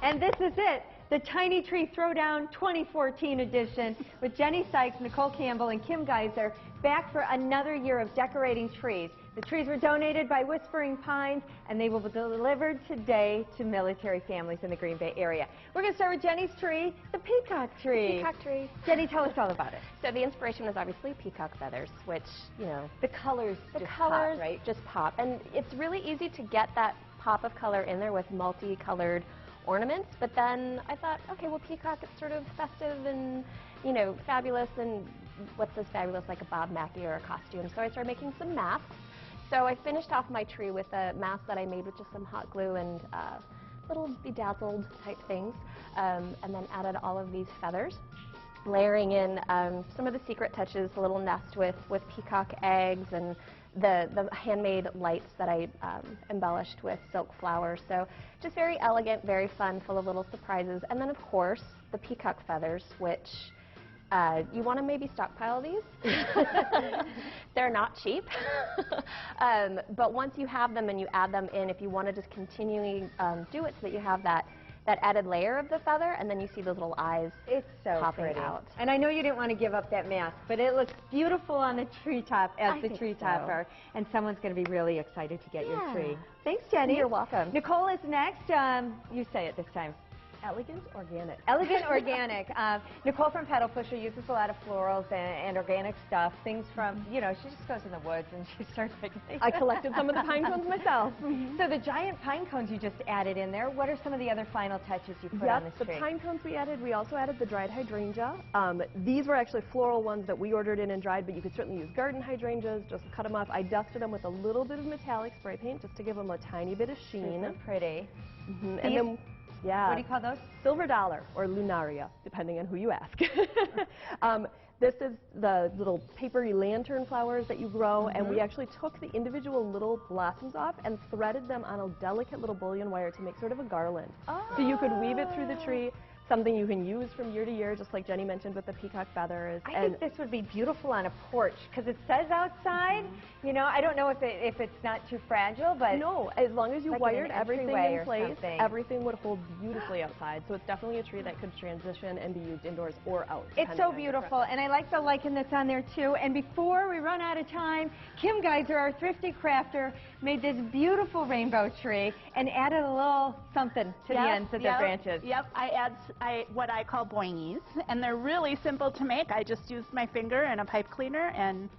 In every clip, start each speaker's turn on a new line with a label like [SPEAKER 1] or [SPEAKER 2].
[SPEAKER 1] And this is it, the Tiny Tree Throwdown 2014 edition with Jennie, Sykes, Nichole, Campbell, and Kim Geiser back for another year of decorating trees. The trees were donated by Whispering Pines, and they will be delivered today to military families in the Green Bay area. We're going to start with Jennie's tree, the peacock tree.
[SPEAKER 2] Peacock tree.
[SPEAKER 1] Jennie, tell us all about it.
[SPEAKER 2] So the inspiration was obviously peacock feathers, which, you know,
[SPEAKER 1] The colors
[SPEAKER 2] pop, right? Just pop. And it's really easy to get that pop of color in there with multicolored ornaments, but then I thought, okay, well, peacock, it's sort of festive and, you know, fabulous, and what's this fabulous like a Bob Mackie or a costume? So I started making some masks. So I finished off my tree with a mask that I made with just some hot glue and little bedazzled type things, and then added all of these feathers, layering in some of the secret touches, a little nest with peacock eggs, and the handmade lights that I embellished with silk flowers. So just very elegant, very fun, full of little surprises. And then, of course, the peacock feathers, which you want to maybe stockpile these. They're not cheap. But once you have them and you add them in, if you want to just continually do it so that you have that added layer of the feather, and then you see those little eyes popping out.
[SPEAKER 1] And I know you didn't want to give up that mask, but it looks beautiful on the treetop as the tree topper, and someone's going to be really excited to get your tree. Thanks, Jennie.
[SPEAKER 2] You're welcome.
[SPEAKER 1] Nichole is next. You say it this time.
[SPEAKER 2] Elegant Organic.
[SPEAKER 1] Elegant Organic. Nichole from Petal uses a lot of florals and organic stuff, things from, you know, she just goes in the woods and she starts making things.
[SPEAKER 2] I collected some of the pine cones myself.
[SPEAKER 1] So the giant pine cones you just added in there, what are some of the other final touches you put on this tree?
[SPEAKER 3] The pine cones we also added the dried hydrangea. These were actually floral ones that we ordered in and dried, but you could certainly use garden hydrangeas, just cut them up. I dusted them with a little bit of metallic spray paint just to give them a tiny bit of sheen.
[SPEAKER 1] Super pretty.
[SPEAKER 3] And then,
[SPEAKER 1] what do you call those?
[SPEAKER 3] Silver dollar or lunaria, depending on who you ask. This is the little papery lantern flowers that you grow, and we actually took the individual little blossoms off and threaded them on a delicate little bullion wire to make sort of a garland. So you could weave it through the tree, something you can use from year to year, just like Jennie mentioned with the peacock feathers.
[SPEAKER 1] I think this would be beautiful on a porch, because it says outside. You know, I don't know if it's not too fragile, but
[SPEAKER 3] no, as long as you
[SPEAKER 1] like
[SPEAKER 3] wired everything in place,
[SPEAKER 1] something.
[SPEAKER 3] everything would hold beautifully outside. So it's definitely a tree that could transition and be used indoors or out.
[SPEAKER 1] It's so beautiful, and I like the lichen that's on there too. And before we run out of time, Kim Geiser, our thrifty crafter, made this beautiful rainbow tree and added a little something to the ends of the branches.
[SPEAKER 4] Yep, I add what I call boingies, and they're really simple to make. I just used my finger and a pipe cleaner, and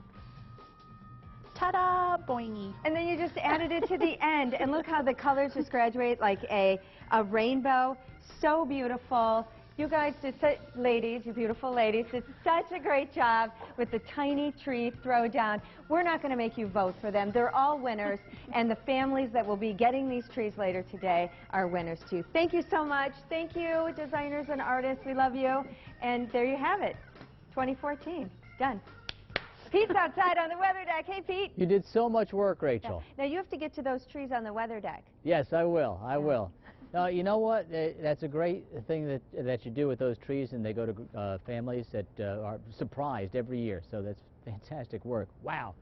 [SPEAKER 4] ta-da, boingy.
[SPEAKER 1] And then you just added it to the end, and look how the colors just graduate like a rainbow. So beautiful. You guys did, ladies, you beautiful ladies, did such a great job with the Tiny Tree Throwdown. We're not going to make you vote for them. They're all winners, and the families that will be getting these trees later today are winners too. Thank you so much. Thank you, designers and artists. We love you. And there you have it, 2014. Done. Pete's outside on the weather deck. Hey, Pete.
[SPEAKER 5] You did so much work, Rachel.
[SPEAKER 1] Now you have to get to those trees on the weather deck.
[SPEAKER 5] Yes, I will. I will. Now, you know what? That's a great thing that you do with those trees, and they go to families that are surprised every year. So that's fantastic work. Wow.